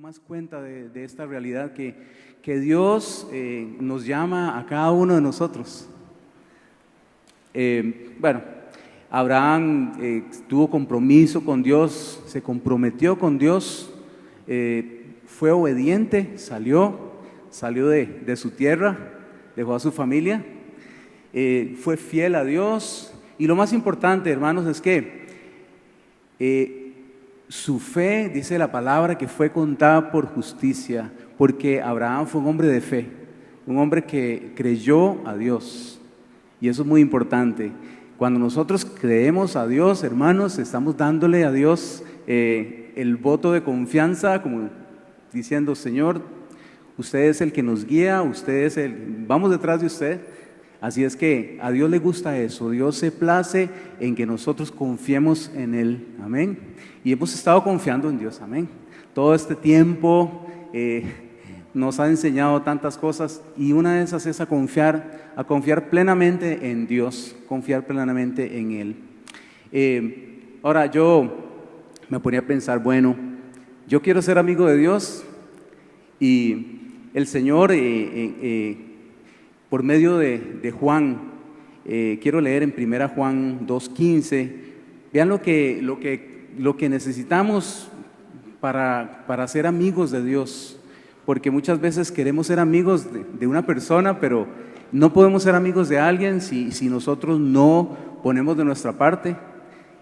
más cuenta de esta realidad que Dios nos llama a cada uno de nosotros. Bueno, Abraham tuvo compromiso con Dios, se comprometió con Dios, fue obediente, salió de su tierra, dejó a su familia, fue fiel a Dios. Y lo más importante, hermanos, es que su fe, dice la palabra, que fue contada por justicia, porque Abraham fue un hombre de fe, un hombre que creyó a Dios. Y eso es muy importante. Cuando nosotros creemos a Dios, hermanos, estamos dándole a Dios el voto de confianza, como diciendo: Señor, usted es el que nos guía, vamos detrás de usted. Así es que a Dios le gusta eso. Dios se place en que nosotros confiemos en Él, amén. Y hemos estado confiando en Dios, amén. Todo este tiempo nos ha enseñado tantas cosas, y una de esas es a confiar plenamente en Dios, confiar plenamente en Él. Ahora yo me ponía a pensar, bueno, yo quiero ser amigo de Dios, y el Señor por medio de Juan, quiero leer en 1 Juan 2:15, vean lo que necesitamos para ser amigos de Dios. Porque muchas veces queremos ser amigos de una persona, pero no podemos ser amigos de alguien si nosotros no ponemos de nuestra parte.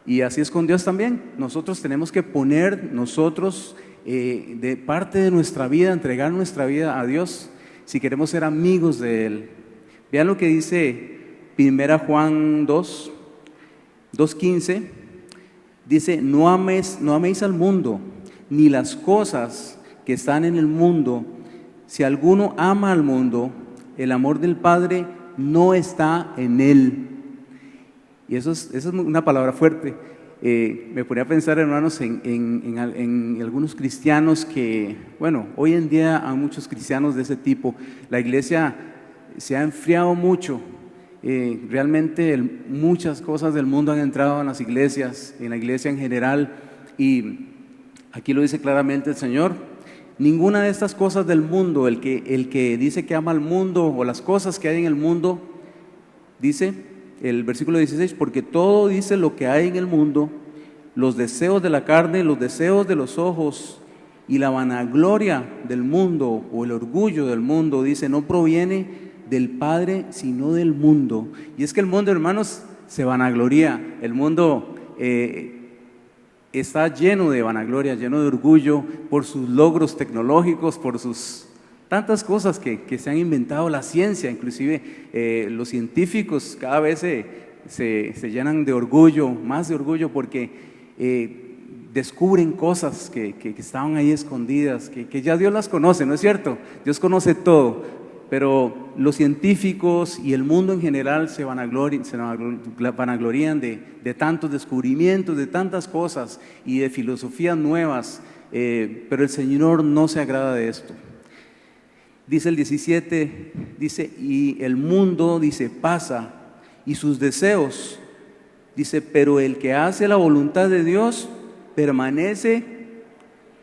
Y así es con Dios también. Nosotros tenemos que poner de parte de nuestra vida, entregar nuestra vida a Dios si queremos ser amigos de Él. Vean lo que dice 1 Juan 2:15. Dice: no améis al mundo, ni las cosas que están en el mundo. Si alguno ama al mundo, el amor del Padre no está en él. Y eso es una palabra fuerte. Me ponía a pensar, hermanos, en algunos cristianos que, bueno, hoy en día hay muchos cristianos de ese tipo. La iglesia se ha enfriado mucho. Realmente muchas cosas del mundo han entrado en las iglesias, en la iglesia en general, y aquí lo dice claramente el Señor: ninguna de estas cosas del mundo, el que dice que ama al mundo o las cosas que hay en el mundo, dice el versículo 16, porque todo, dice, lo que hay en el mundo, los deseos de la carne, los deseos de los ojos y la vanagloria del mundo o el orgullo del mundo, dice, no proviene del Padre sino del mundo. Y es que el mundo, hermanos, se vanagloria. El mundo está lleno de vanagloria, lleno de orgullo por sus logros tecnológicos, por sus tantas cosas que se han inventado, la ciencia, inclusive los científicos cada vez se llenan de orgullo, más de orgullo, porque descubren cosas que estaban ahí escondidas, que ya Dios las conoce, ¿no es cierto? Dios conoce todo. Pero los científicos y el mundo en general se vanaglorian de tantos descubrimientos, de tantas cosas y de filosofías nuevas, pero el Señor no se agrada de esto. Dice el 17, dice, y el mundo, dice, pasa, y sus deseos, dice, pero el que hace la voluntad de Dios permanece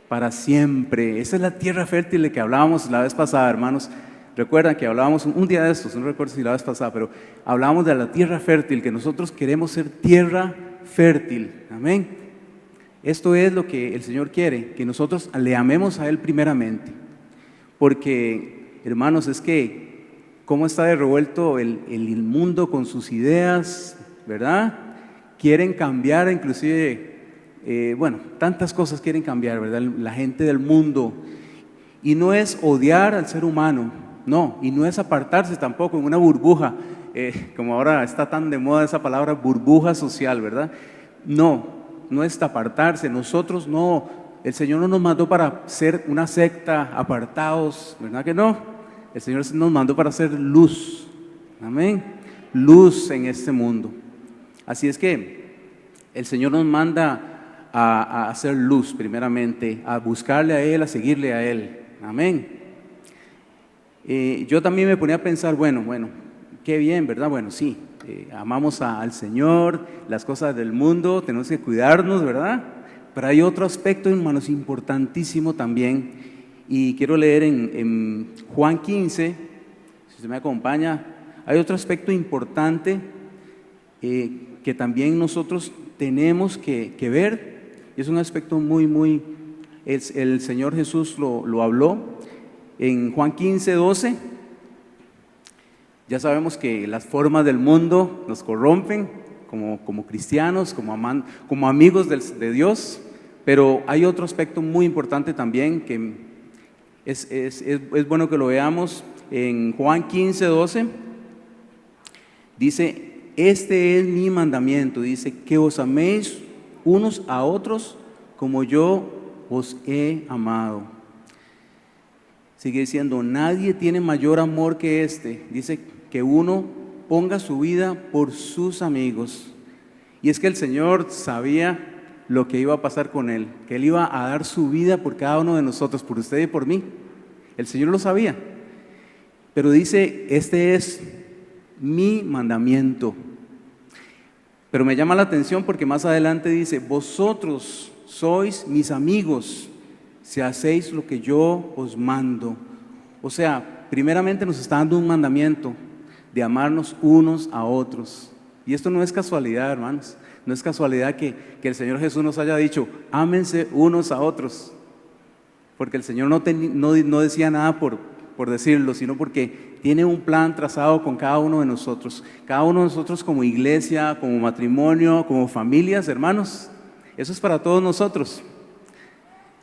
para siempre. Esa es la tierra fértil de que hablábamos la vez pasada, hermanos. Recuerdan que hablábamos un día de estos, no recuerdo si la vez pasada, pero hablábamos de la tierra fértil, que nosotros queremos ser tierra fértil, amén. Esto es lo que el Señor quiere, que nosotros le amemos a Él primeramente, porque, hermanos, es que cómo está de revuelto el mundo con sus ideas, ¿verdad? Quieren cambiar, inclusive, tantas cosas quieren cambiar, ¿verdad? La gente del mundo, y no es odiar al ser humano, no, y no es apartarse tampoco en una burbuja, como ahora está tan de moda esa palabra, burbuja social, ¿verdad? No es apartarse. Nosotros no, el Señor no nos mandó para ser una secta, apartados, ¿verdad que no? El Señor nos mandó para ser luz, amén, luz en este mundo. Así es que el Señor nos manda a hacer luz primeramente, a buscarle a Él, a seguirle a Él, amén. Yo también me ponía a pensar, bueno, qué bien, ¿verdad? Bueno, sí, amamos al Señor, las cosas del mundo, tenemos que cuidarnos, ¿verdad? Pero hay otro aspecto, hermanos, importantísimo también, y quiero leer en Juan 15, si usted me acompaña. Hay otro aspecto importante que también nosotros tenemos que ver, y es un aspecto muy, el Señor Jesús lo habló en Juan 15, 12. Ya sabemos que las formas del mundo nos corrompen como cristianos, como amigos de Dios, pero hay otro aspecto muy importante también que es bueno que lo veamos. En Juan 15, 12 dice: este es mi mandamiento, dice, que os améis unos a otros como yo os he amado. Sigue diciendo: nadie tiene mayor amor que este, dice, que uno ponga su vida por sus amigos. Y es que el Señor sabía lo que iba a pasar con Él, que Él iba a dar su vida por cada uno de nosotros, por usted y por mí. El Señor lo sabía. Pero dice: este es mi mandamiento. Pero me llama la atención porque más adelante dice: vosotros sois mis amigos si hacéis lo que yo os mando. O sea, primeramente nos está dando un mandamiento de amarnos unos a otros. Y esto no es casualidad, hermanos. No es casualidad que el Señor Jesús nos haya dicho: ámense unos a otros. Porque el Señor no decía nada por decirlo, sino porque tiene un plan trazado con cada uno de nosotros. Cada uno de nosotros como iglesia, como matrimonio, como familias, hermanos. Eso es para todos nosotros.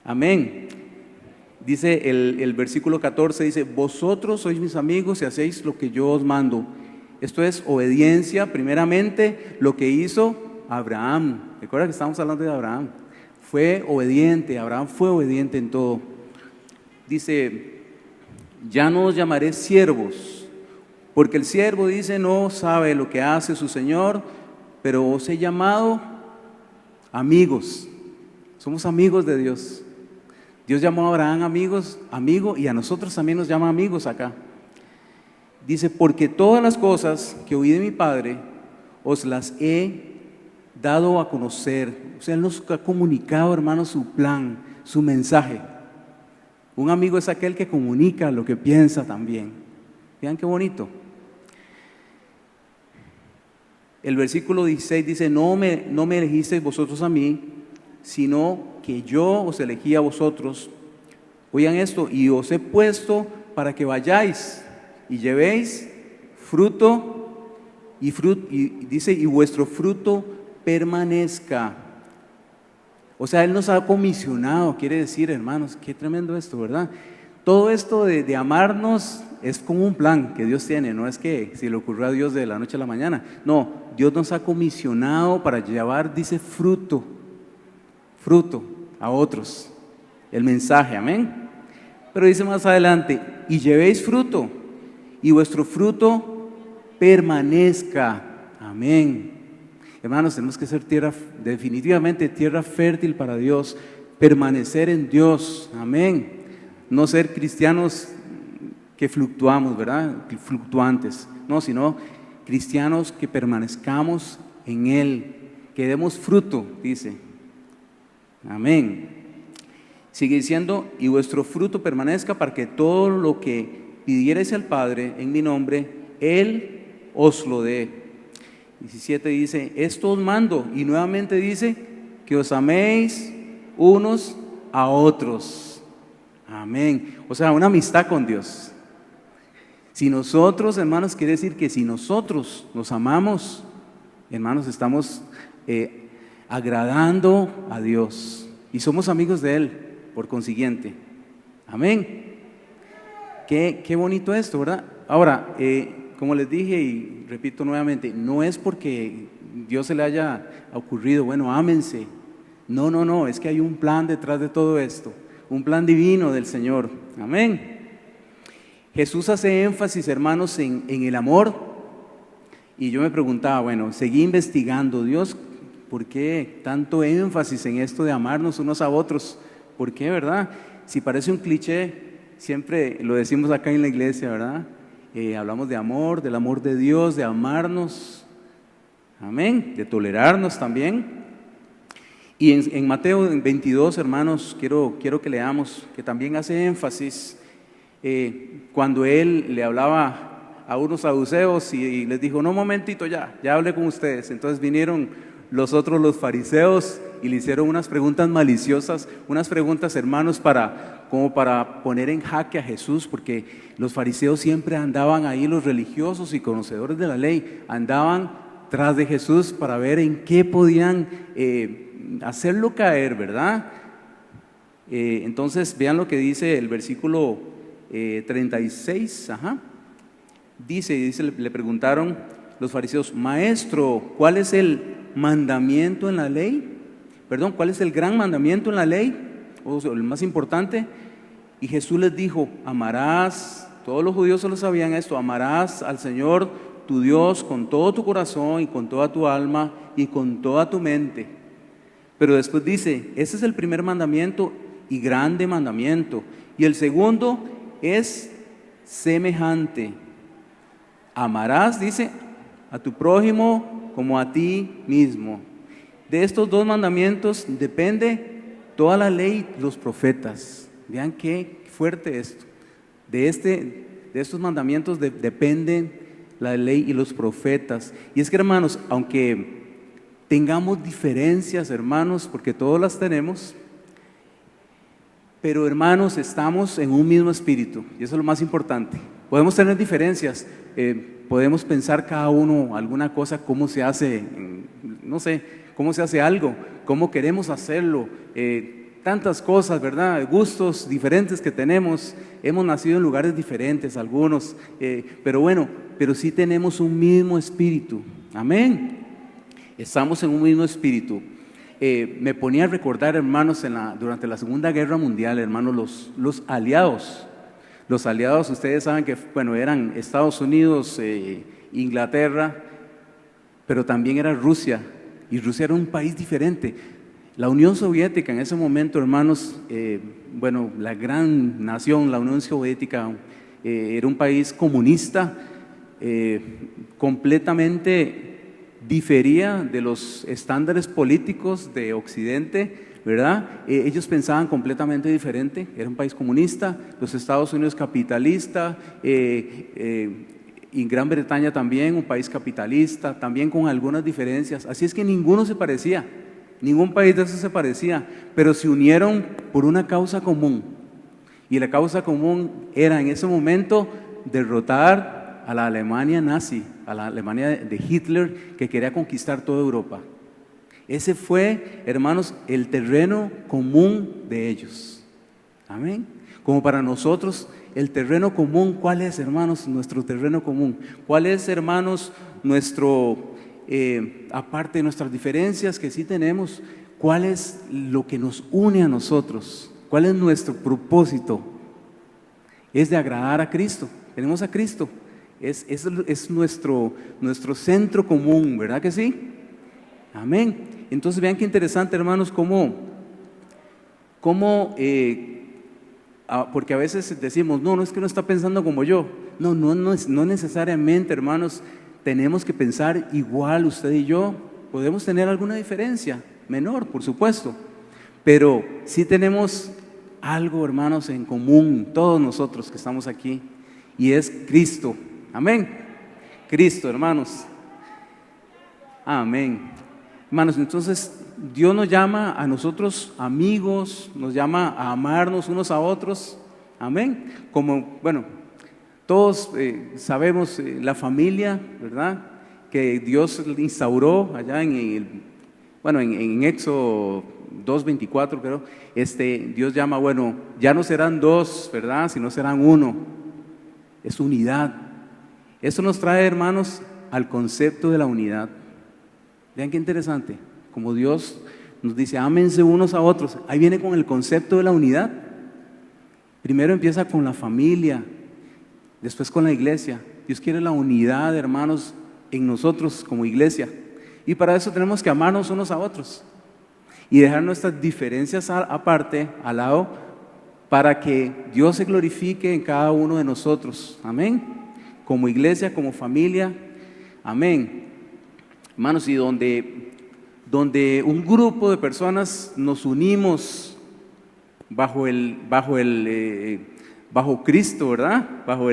Amén. Dice el versículo 14, dice: vosotros sois mis amigos si hacéis lo que yo os mando. Esto es obediencia, primeramente, lo que hizo Abraham. Recuerda que estamos hablando de Abraham. Fue obediente, Abraham fue obediente en todo. Dice: ya no os llamaré siervos, porque el siervo, dice, no sabe lo que hace su Señor, pero os he llamado amigos. Somos amigos de Dios. Dios llamó a Abraham amigo, y a nosotros también nos llama amigos acá. Dice: porque todas las cosas que oí de mi Padre os las he dado a conocer. O sea, Él nos ha comunicado, hermanos, su plan, su mensaje. Un amigo es aquel que comunica lo que piensa también. Vean qué bonito. El versículo 16 dice: no me elegisteis vosotros a mí, sino que yo os elegí a vosotros. Oigan esto: y os he puesto para que vayáis y llevéis fruto, y dice: y vuestro fruto permanezca. O sea, Él nos ha comisionado, quiere decir, hermanos, qué tremendo esto, ¿verdad? Todo esto de amarnos es como un plan que Dios tiene, no es que si le ocurrió a Dios de la noche a la mañana. No, Dios nos ha comisionado para llevar, dice, fruto a otros, el mensaje, amén. Pero dice más adelante: y llevéis fruto, y vuestro fruto permanezca, amén. Hermanos, tenemos que ser definitivamente tierra fértil para Dios, permanecer en Dios, amén. No ser cristianos que fluctuamos, ¿verdad? Fluctuantes, no, sino cristianos que permanezcamos en Él, que demos fruto, dice. Amén. Sigue diciendo: y vuestro fruto permanezca, para que todo lo que pidierais al Padre en mi nombre, Él os lo dé. 17 dice: esto os mando, y nuevamente dice, que os améis unos a otros. Amén. O sea, una amistad con Dios. Si nosotros, hermanos, quiere decir que si nosotros nos amamos, hermanos, estamos agradando a Dios y somos amigos de Él, por consiguiente. Amén. Qué bonito esto, ¿verdad? Ahora, como les dije y repito nuevamente, no es porque Dios se le haya ocurrido, bueno, ámense. No, es que hay un plan detrás de todo esto, un plan divino del Señor. Amén. Jesús hace énfasis, hermanos, en el amor. Y yo me preguntaba, bueno, seguí investigando, Dios, ¿por qué tanto énfasis en esto de amarnos unos a otros? ¿Por qué, verdad? Si parece un cliché, siempre lo decimos acá en la iglesia, ¿verdad? Hablamos de amor, del amor de Dios, de amarnos, amén, de tolerarnos también. Y en Mateo 22, hermanos, quiero que leamos, que también hace énfasis cuando él le hablaba a unos saduceos y les dijo, no, un momentito, ya hablé con ustedes. Entonces vinieron los fariseos, y le hicieron unas preguntas maliciosas, unas preguntas, hermanos, como para poner en jaque a Jesús, porque los fariseos siempre andaban ahí, los religiosos y conocedores de la ley, andaban tras de Jesús para ver en qué podían hacerlo caer, ¿verdad? Entonces vean lo que dice el versículo 36, le preguntaron los fariseos, maestro, ¿cuál es el mandamiento en la ley? Perdón, ¿cuál es el gran mandamiento en la ley? O el más importante. Y Jesús les dijo, amarás, todos los judíos solo sabían esto, amarás al Señor tu Dios con todo tu corazón y con toda tu alma y con toda tu mente. Pero después dice, ese es el primer mandamiento y grande mandamiento. Y el segundo es semejante. Amarás, dice, a tu prójimo como a ti mismo. De estos dos mandamientos depende toda la ley, los profetas. Vean qué fuerte esto. De estos mandamientos dependen la ley y los profetas. Y es que, hermanos, aunque tengamos diferencias, hermanos, porque todos las tenemos, pero hermanos, estamos en un mismo espíritu, y eso es lo más importante. Podemos tener diferencias, podemos pensar cada uno alguna cosa, cómo se hace, no sé, cómo se hace algo, cómo queremos hacerlo, tantas cosas, ¿verdad? Gustos diferentes que tenemos, hemos nacido en lugares diferentes algunos, pero sí tenemos un mismo espíritu, amén. Estamos en un mismo espíritu. Me ponía a recordar, hermanos, durante la Segunda Guerra Mundial, hermanos, los aliados. Los aliados, ustedes saben que, eran Estados Unidos, Inglaterra, pero también era Rusia, y Rusia era un país diferente. La Unión Soviética en ese momento, hermanos, la gran nación, la Unión Soviética, era un país comunista, completamente difería de los estándares políticos de Occidente, ¿verdad? Ellos pensaban completamente diferente, era un país comunista, los Estados Unidos capitalista, y Gran Bretaña también un país capitalista, también con algunas diferencias, así es que ninguno se parecía, ningún país de esos se parecía, pero se unieron por una causa común, y la causa común era en ese momento derrotar a la Alemania nazi, a la Alemania de Hitler, que quería conquistar toda Europa. Ese fue, hermanos, el terreno común de ellos. Amén. Como para nosotros, el terreno común, ¿cuál es, hermanos, nuestro terreno común? ¿Cuál es, hermanos, aparte de nuestras diferencias que sí tenemos, cuál es lo que nos une a nosotros? ¿Cuál es nuestro propósito? Es de agradar a Cristo. Tenemos a Cristo. Es nuestro centro común, ¿verdad que sí? Amén. Entonces vean qué interesante, hermanos, porque a veces decimos, no es que no está pensando como yo. No necesariamente, hermanos, tenemos que pensar igual usted y yo. Podemos tener alguna diferencia, menor, por supuesto, pero sí tenemos algo, hermanos, en común, todos nosotros que estamos aquí, y es Cristo. Amén. Cristo, hermanos. Amén. Hermanos, entonces Dios nos llama a nosotros amigos, nos llama a amarnos unos a otros. Amén. Como, todos sabemos la familia, ¿verdad? Que Dios instauró allá en Éxodo 2:24, creo. Dios llama, ya no serán dos, ¿verdad? Sino serán uno. Es unidad. Eso nos trae, hermanos, al concepto de la unidad. Vean qué interesante, como Dios nos dice, ámense unos a otros. Ahí viene con el concepto de la unidad. Primero empieza con la familia, después con la iglesia. Dios quiere la unidad, hermanos, en nosotros como iglesia. Y para eso tenemos que amarnos unos a otros y dejar nuestras diferencias aparte, al lado, para que Dios se glorifique en cada uno de nosotros. Amén. Como iglesia, como familia. Amén. Hermanos, y donde donde un grupo de personas nos unimos bajo Cristo, ¿verdad? Bajo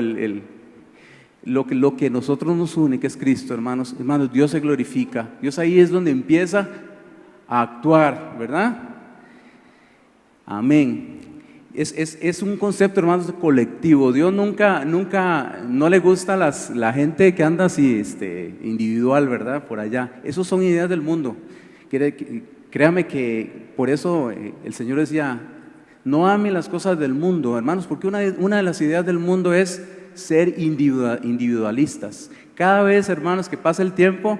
lo que nosotros nos une, que es Cristo, hermanos. Hermanos, Dios se glorifica. Dios ahí es donde empieza a actuar, ¿verdad? Amén. Es un concepto, hermanos, colectivo. Dios nunca, no le gusta la gente que anda así, individual, ¿verdad? Por allá. Esos son ideas del mundo. Créame que por eso el Señor decía, no ame las cosas del mundo, hermanos, porque una de las ideas del mundo es ser individualistas. Cada vez, hermanos, que pasa el tiempo,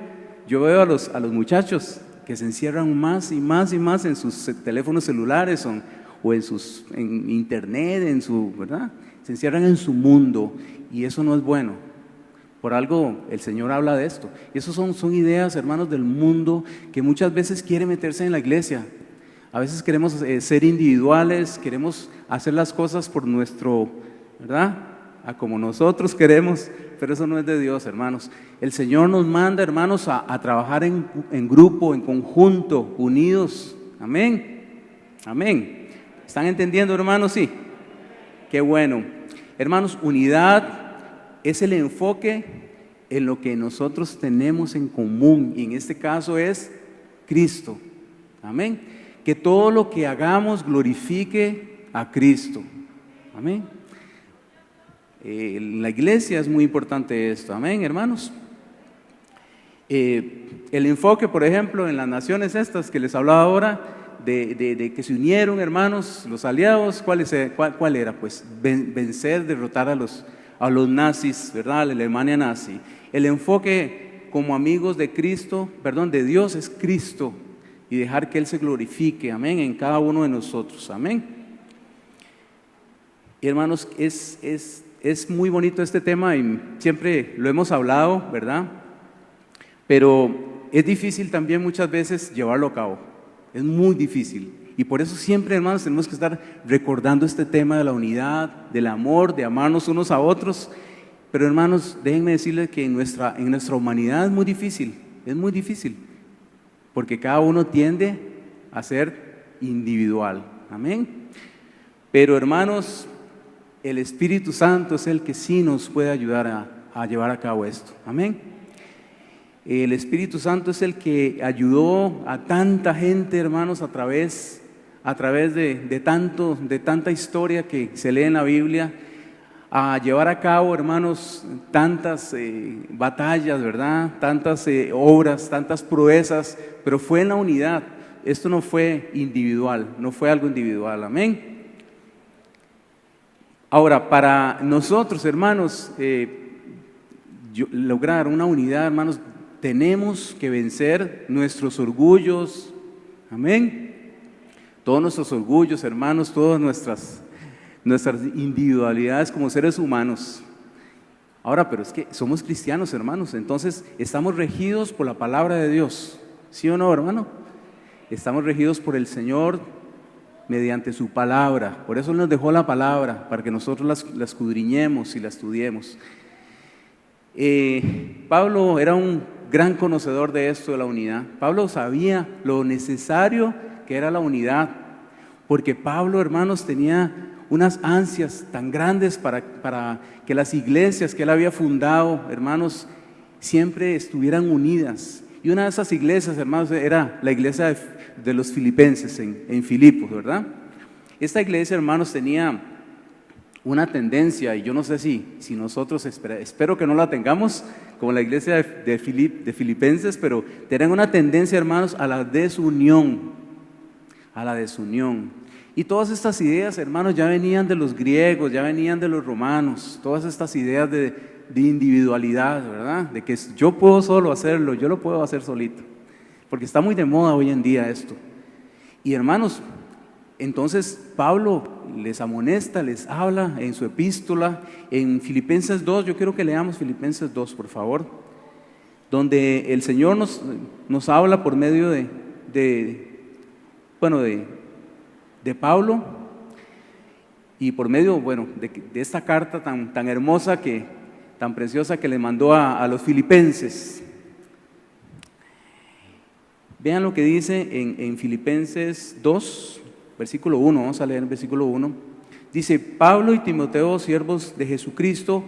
yo veo a los muchachos que se encierran más y más y más en sus teléfonos celulares o en internet, ¿verdad? Se encierran en su mundo y eso no es bueno. Por algo el Señor habla de esto. Y eso son ideas, hermanos, del mundo que muchas veces quiere meterse en la iglesia. A veces queremos ser individuales, queremos hacer las cosas por nuestro, ¿verdad? A como nosotros queremos, pero eso no es de Dios, hermanos. El Señor nos manda, hermanos, a trabajar en grupo, en conjunto, unidos. Amén. Amén. ¿Están entendiendo, hermanos? Sí. Qué bueno. Hermanos, unidad es el enfoque en lo que nosotros tenemos en común, y en este caso es Cristo. Amén. Que todo lo que hagamos glorifique a Cristo. Amén. En la iglesia es muy importante esto. Amén, hermanos. El enfoque, por ejemplo, en las naciones estas que les hablaba ahora, de que se unieron, hermanos, los aliados, ¿cuál era? Pues vencer, derrotar a los nazis, ¿verdad? La Alemania nazi. El enfoque como amigos de Cristo, de Dios, es Cristo, y dejar que Él se glorifique, amén, en cada uno de nosotros, amén. Y hermanos, es muy bonito este tema y siempre lo hemos hablado, ¿verdad? Pero es difícil también muchas veces llevarlo a cabo, es muy difícil. Y por eso siempre, hermanos, tenemos que estar recordando este tema de la unidad, del amor, de amarnos unos a otros. Pero hermanos, déjenme decirles que en nuestra humanidad es muy difícil, porque cada uno tiende a ser individual, amén. Pero hermanos, el Espíritu Santo es el que sí nos puede ayudar a llevar a cabo esto, amén. El Espíritu Santo es el que ayudó a tanta gente, hermanos, a través de tanta historia que se lee en la Biblia, a llevar a cabo, hermanos, tantas batallas, ¿verdad? Tantas obras, tantas proezas, pero fue en la unidad. Esto no fue individual, no fue algo individual, amén. Ahora, para nosotros, hermanos, lograr una unidad, hermanos, tenemos que vencer nuestros orgullos, amén. Todos nuestros orgullos, hermanos, todas nuestras individualidades como seres humanos. Ahora, pero es que somos cristianos, hermanos, entonces estamos regidos por la palabra de Dios, ¿sí o no, hermano? Estamos regidos por el Señor mediante su palabra. Por eso Él nos dejó la palabra, para que nosotros la escudriñemos y la estudiemos. Pablo era un gran conocedor de esto, de la unidad. Pablo sabía lo necesario que era la unidad, porque Pablo, hermanos, tenía unas ansias tan grandes para que las iglesias que él había fundado, hermanos, siempre estuvieran unidas. Y una de esas iglesias, hermanos, era la iglesia de los filipenses en Filipos, ¿verdad? Esta iglesia, hermanos, tenía una tendencia, y yo no sé si nosotros, espero que no la tengamos como la iglesia de Filipenses, pero tenían una tendencia, hermanos, a la desunión. Y todas estas ideas, hermanos, ya venían de los griegos, ya venían de los romanos, todas estas ideas de individualidad, ¿verdad? De que yo puedo solo hacerlo, yo lo puedo hacer solito, porque está muy de moda hoy en día esto. Y hermanos, entonces Pablo les amonesta, les habla en su epístola, en Filipenses 2, yo quiero que leamos Filipenses 2, por favor, donde el Señor nos habla por medio de Pablo, y por medio, de esta carta tan hermosa, tan preciosa que le mandó a los filipenses. Vean lo que dice en Filipenses 2, versículo 1, vamos a leer el versículo 1. Dice: Pablo y Timoteo, siervos de Jesucristo,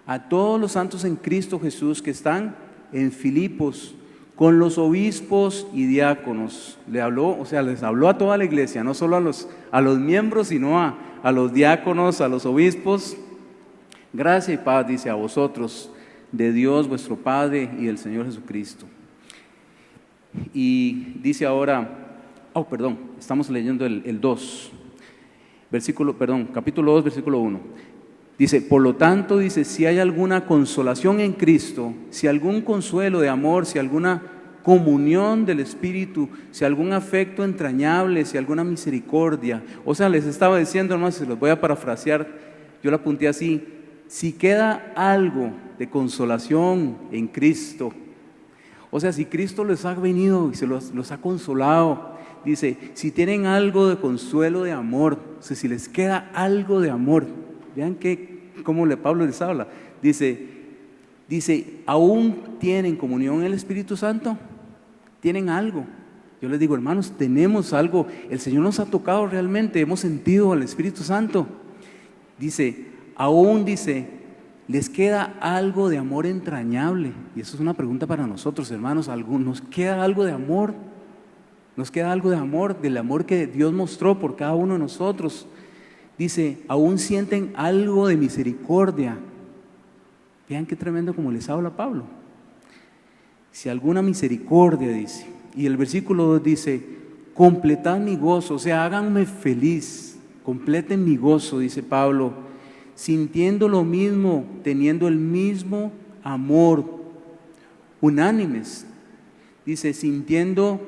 a todos los santos en Cristo Jesús que están en Filipos, con los obispos y diáconos. Le habló, les habló a toda la iglesia, no solo a los miembros, sino a los diáconos, a los obispos. Gracia y paz, dice, a vosotros, de Dios vuestro Padre y del Señor Jesucristo. Y dice ahora, estamos leyendo el 2, capítulo 2, versículo 1. Dice: por lo tanto, dice, si hay alguna consolación en Cristo, si algún consuelo de amor, si alguna comunión del Espíritu, si algún afecto entrañable, si alguna misericordia. Les estaba diciendo, hermanos, se los voy a parafrasear, yo lo apunté así: si queda algo de consolación en Cristo, si Cristo les ha venido y los ha consolado, dice, si tienen algo de consuelo de amor, si les queda algo de amor, vean cómo Pablo les habla, dice, ¿aún tienen comunión en el Espíritu Santo? ¿Tienen algo? Yo les digo, hermanos, tenemos algo, el Señor nos ha tocado realmente, hemos sentido al Espíritu Santo. Dice, aún les queda algo de amor entrañable. Y eso es una pregunta para nosotros, hermanos. ¿Nos queda algo de amor? ¿Nos queda algo de amor? Del amor que Dios mostró por cada uno de nosotros. Dice, aún sienten algo de misericordia. Vean qué tremendo como les habla Pablo. Si alguna misericordia, dice. Y el versículo 2 dice, completad mi gozo, háganme feliz, completen mi gozo, dice Pablo, sintiendo lo mismo, teniendo el mismo amor, unánimes, dice, sintiendo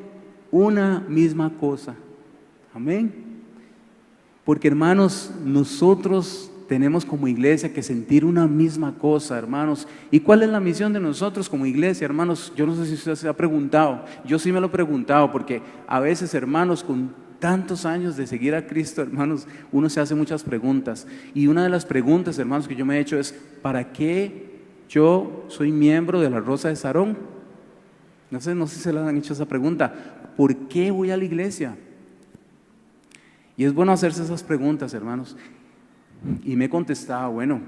una misma cosa. Amén. Porque, hermanos, nosotros tenemos como iglesia que sentir una misma cosa, hermanos. ¿Y cuál es la misión de nosotros como iglesia, hermanos? Yo no sé si usted se ha preguntado, yo sí me lo he preguntado, porque a veces, hermanos, con tantos años de seguir a Cristo, hermanos, uno se hace muchas preguntas. Y una de las preguntas, hermanos, que yo me he hecho es, ¿para qué yo soy miembro de la Rosa de Sarón? No sé si se le han hecho esa pregunta. ¿Por qué voy a la iglesia? Y es bueno hacerse esas preguntas, hermanos. Y me contestaba, bueno,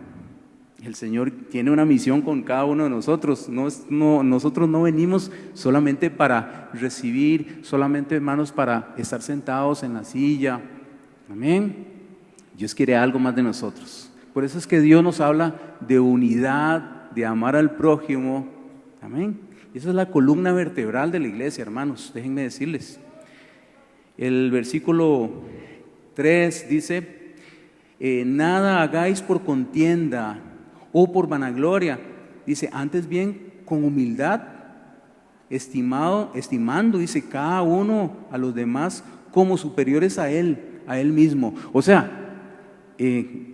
el Señor tiene una misión con cada uno de nosotros. Nosotros no venimos solamente para recibir, solamente, hermanos, para estar sentados en la silla. Amén. Dios quiere algo más de nosotros. Por eso es que Dios nos habla de unidad, de amar al prójimo. Amén. Esa es la columna vertebral de la iglesia, hermanos. Déjenme decirles. El versículo 3 dice, nada hagáis por contienda o por vanagloria, dice, antes bien con humildad, estimando, dice, cada uno a los demás como superiores a él mismo.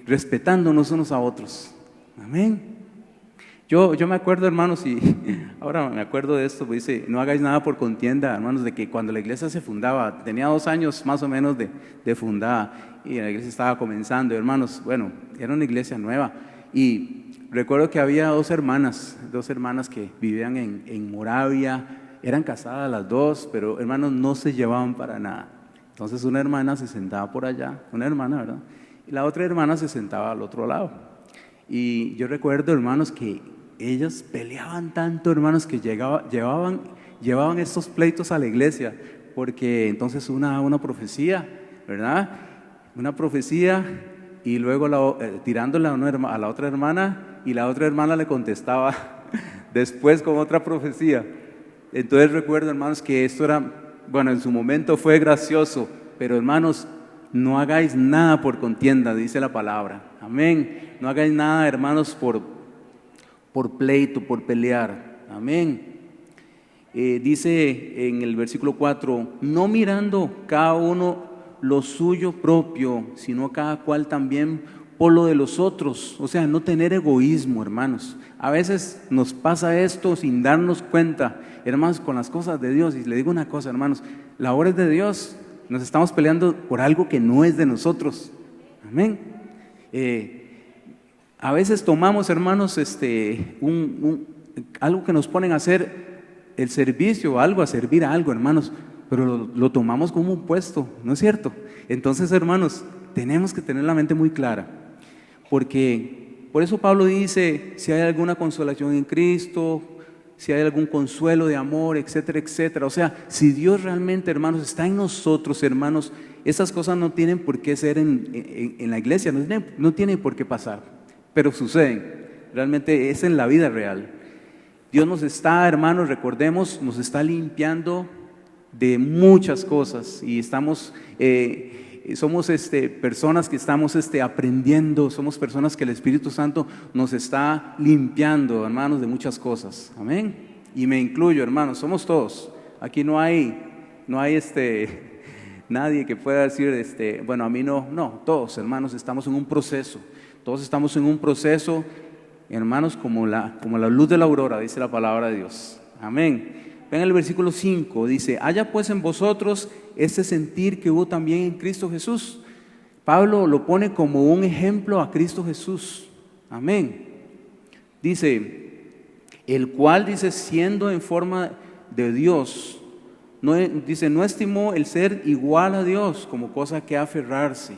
Respetándonos unos a otros. Amén. Yo me acuerdo, hermanos, y ahora me acuerdo de esto, pues dice, no hagáis nada por contienda, hermanos, de que cuando la iglesia se fundaba, tenía 2 años más o menos de fundada, y la iglesia estaba comenzando, hermanos, era una iglesia nueva, y recuerdo que había dos hermanas que vivían en Moravia, eran casadas las dos, pero hermanos no se llevaban para nada. Entonces una hermana se sentaba por allá, una hermana, ¿verdad? Y la otra hermana se sentaba al otro lado. Y yo recuerdo, hermanos, que ellas peleaban tanto, hermanos, que llevaban estos pleitos a la iglesia, porque entonces una profecía, ¿verdad? Una profecía, y luego tirándola a la otra hermana, y la otra hermana le contestaba después con otra profecía. Entonces recuerdo, hermanos, que esto era, en su momento fue gracioso, pero hermanos, no hagáis nada por contienda, dice la palabra. Amén. No hagáis nada, hermanos, por pleito, por pelear. Amén. Dice en el versículo 4, no mirando cada uno lo suyo propio, sino cada cual también por lo de los otros. No tener egoísmo, hermanos. A veces nos pasa esto sin darnos cuenta, hermanos, con las cosas de Dios. Y le digo una cosa, hermanos, la obra es de Dios. Nos estamos peleando por algo que no es de nosotros. Amén. A veces tomamos, hermanos, algo que nos ponen a hacer el servicio, algo, a servir a algo, hermanos, pero lo tomamos como un puesto, ¿no es cierto? Entonces, hermanos, tenemos que tener la mente muy clara, porque por eso Pablo dice, si hay alguna consolación en Cristo, si hay algún consuelo de amor, etcétera, etcétera. O sea, si Dios realmente, hermanos, está en nosotros, hermanos, esas cosas no tienen por qué ser en la iglesia, no tienen por qué pasar, pero suceden. Realmente es en la vida real. Dios nos está, hermanos, recordemos, nos está limpiando de muchas cosas y somos personas que estamos aprendiendo, somos personas que el Espíritu Santo nos está limpiando, hermanos, de muchas cosas. Amén. Y me incluyo, hermanos, somos todos. Aquí no hay nadie que pueda decir, bueno, a mí no, todos, hermanos, estamos en un proceso. Todos estamos en un proceso, hermanos, como la luz de la aurora, dice la palabra de Dios. Amén. Ven el versículo 5, dice, haya pues en vosotros ese sentir que hubo también en Cristo Jesús. Pablo lo pone como un ejemplo a Cristo Jesús. Amén. Dice, el cual, dice, siendo en forma de Dios, no estimó el ser igual a Dios como cosa que aferrarse,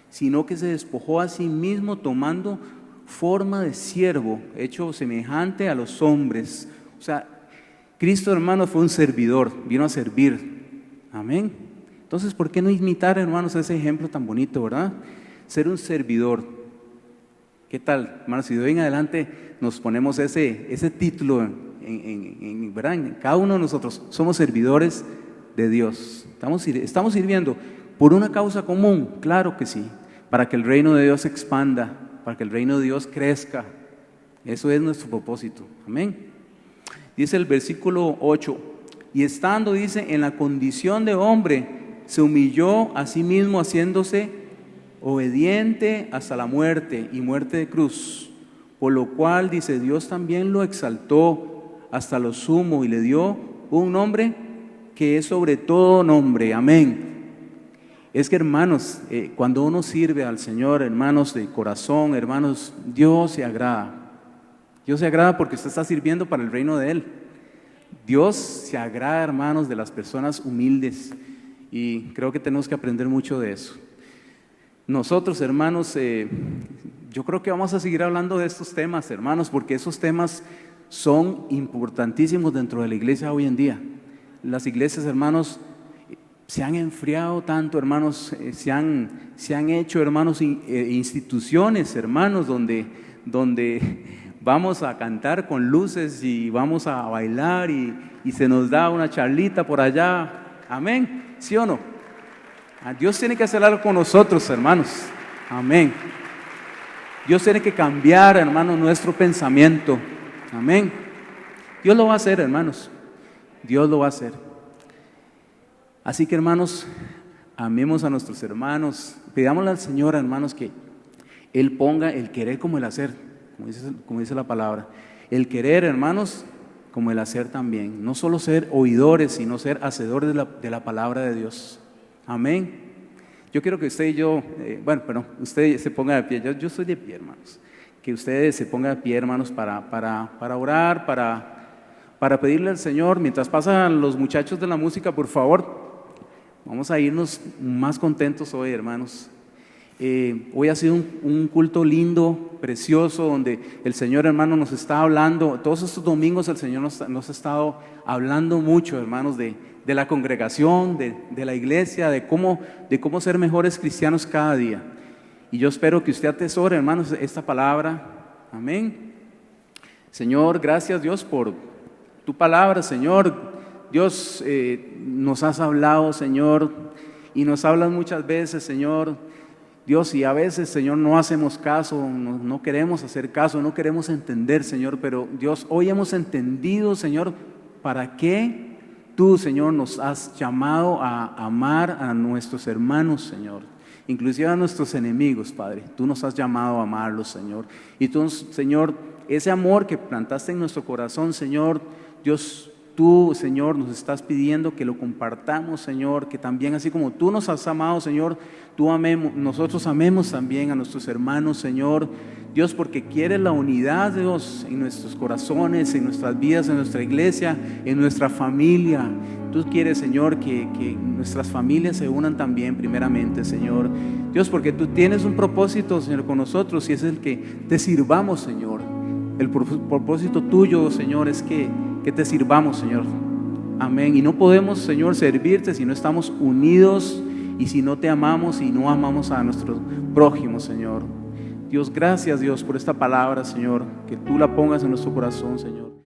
sino que se despojó a sí mismo tomando forma de siervo, hecho semejante a los hombres. O sea, Cristo, hermanos, fue un servidor, vino a servir. Amén. Entonces, ¿por qué no imitar, hermanos, ese ejemplo tan bonito, verdad? Ser un servidor. ¿Qué tal, hermanos? Si de hoy en adelante nos ponemos ese título ¿verdad? En cada uno de nosotros somos servidores de Dios. Estamos sirviendo por una causa común, claro que sí, para que el reino de Dios se expanda, para que el reino de Dios crezca. Eso es nuestro propósito. Amén. Dice el versículo 8, y estando, dice, en la condición de hombre, se humilló a sí mismo haciéndose obediente hasta la muerte y muerte de cruz, por lo cual, dice, Dios también lo exaltó hasta lo sumo y le dio un nombre que es sobre todo nombre. Amén. Es que, hermanos, cuando uno sirve al Señor, hermanos, de corazón, hermanos, Dios se agrada. Dios se agrada porque usted está sirviendo para el reino de Él. Dios se agrada, hermanos, de las personas humildes y creo que tenemos que aprender mucho de eso. Nosotros, hermanos, yo creo que vamos a seguir hablando de estos temas, hermanos, porque esos temas son importantísimos dentro de la iglesia hoy en día. Las iglesias, hermanos, se han enfriado tanto, hermanos, se han hecho, hermanos, instituciones, hermanos, donde vamos a cantar con luces y vamos a bailar y se nos da una charlita por allá. Amén. ¿Sí o no? Dios tiene que hacer algo con nosotros, hermanos. Amén. Dios tiene que cambiar, hermanos, nuestro pensamiento. Amén. Dios lo va a hacer, hermanos. Dios lo va a hacer. Así que, hermanos, amemos a nuestros hermanos. Pidámosle al Señor, hermanos, que Él ponga el querer como el hacer, como dice la palabra. El querer, hermanos, como el hacer también. No solo ser oidores, sino ser hacedores de la palabra de Dios. Amén. Yo quiero que usted y yo, usted se ponga de pie. Yo estoy de pie, hermanos. Que ustedes se pongan de pie, hermanos, para orar, para pedirle al Señor. Mientras pasan los muchachos de la música, por favor, vamos a irnos más contentos hoy, hermanos. Hoy ha sido un culto lindo, precioso, donde el Señor, hermano, nos está hablando. Todos estos domingos el Señor nos ha estado hablando mucho, hermanos, de la congregación, de la iglesia, de cómo ser mejores cristianos cada día. Y yo espero que usted atesore, hermanos, esta palabra. Amén. Señor, gracias, Dios, por tu palabra, Señor. Dios, nos has hablado, Señor, y nos hablas muchas veces, Señor. Dios, y a veces, Señor, no hacemos caso, no queremos hacer caso, no queremos entender, Señor, pero Dios, hoy hemos entendido, Señor, para qué tú, Señor, nos has llamado a amar a nuestros hermanos, Señor, inclusive a nuestros enemigos, Padre. Tú nos has llamado a amarlos, Señor, y tú, Señor, ese amor que plantaste en nuestro corazón, Señor, Dios, tú, Señor, nos estás pidiendo que lo compartamos, Señor, que también así como tú nos has amado, Señor, nosotros amemos también a nuestros hermanos, Señor. Dios, porque quieres la unidad, Dios, en nuestros corazones, en nuestras vidas, en nuestra iglesia, en nuestra familia. Tú quieres, Señor, que nuestras familias se unan también primeramente, Señor. Dios, porque tú tienes un propósito, Señor, con nosotros y es el que te sirvamos, Señor. El propósito tuyo, Señor, es que te sirvamos, Señor. Amén. Y no podemos, Señor, servirte si no estamos unidos y si no te amamos y no amamos a nuestro prójimo, Señor. Dios, gracias, Dios, por esta palabra, Señor, que tú la pongas en nuestro corazón, Señor.